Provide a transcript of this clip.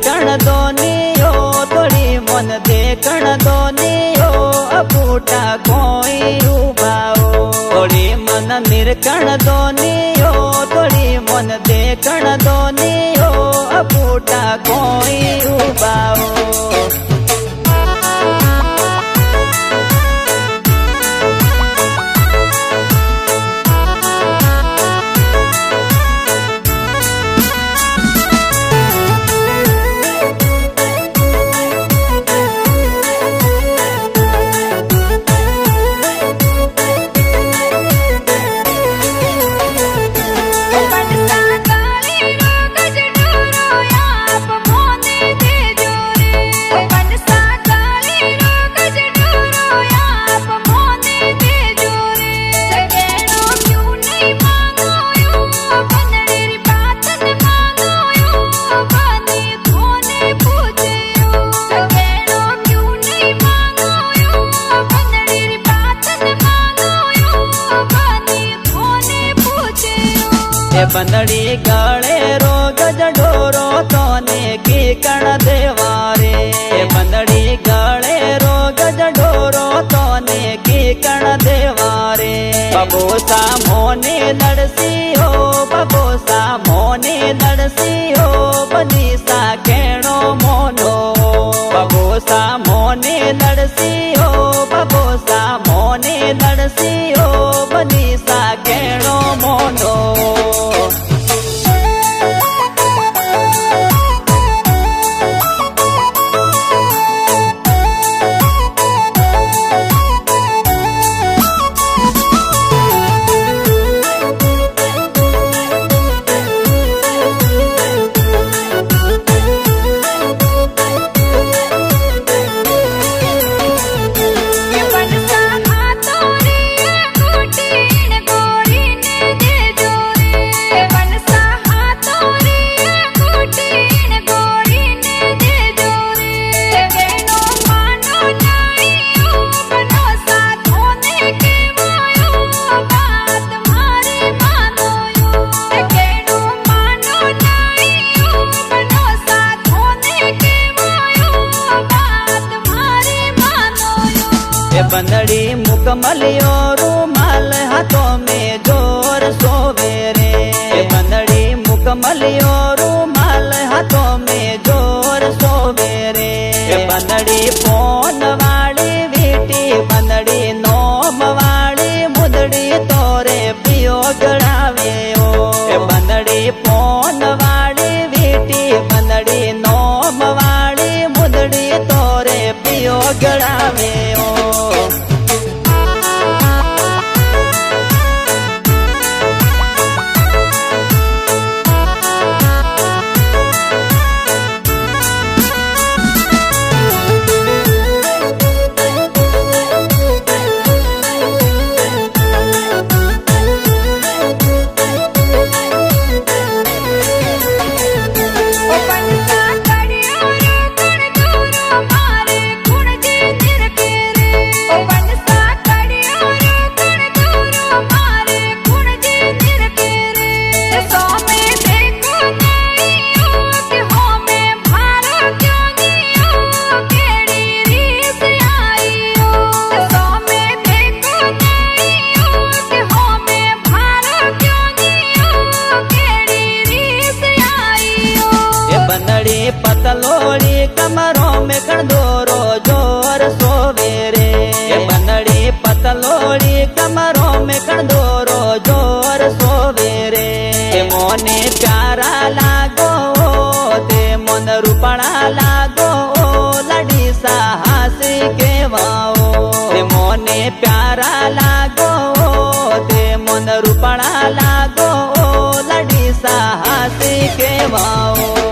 देखण दोनियो थोड़ी मन देखण दोनियो अबूटा कोई उबाओ थोड़ी मन निरकण दोनियो थोड़ी मन देखण दोनियो अबूटा कोई उबाओ बंदड़ी गले रो गज ढोरो तोने की कण देवारे बंदड़ी गले रो गज ढोरो तोने की कण देवारे बबोसा मोने लड़सी हो बबोसा मोने लड़सी हो बनीसा केणो मोनो बबोसा मोने लड़सी हो बबोसा मोने लड़सी हो बनीसा केणो मोनो बंदड़ी मुकमलियो रूमाल हाथों में जोर सोवे रे बंदड़ी मुकमलियो रूमाल हाथों में जोर सोवे रे बंदड़ी फोन वाली वीटी बंदड़ी नोम वाली मुदड़ी तोरे पियो गड़ावे ओ बंदड़ी फोन वाली वीटी बंदड़ी नोम वाली मुदड़ी तोरे पियो गड़ावे ओ पतलोड़ी कमरों में कंदोरो जोर सोवे रे बंदड़ी पतलोड़ी कमरों में कंदोरो जोर सोवे रे मोने प्यारा लागो ते मन रूपड़ा लागो लड़ी सा हंसी के वाओ मोने प्यारा लागो ते मन रूपड़ा लागो लड़ी सा हंसी के वाओ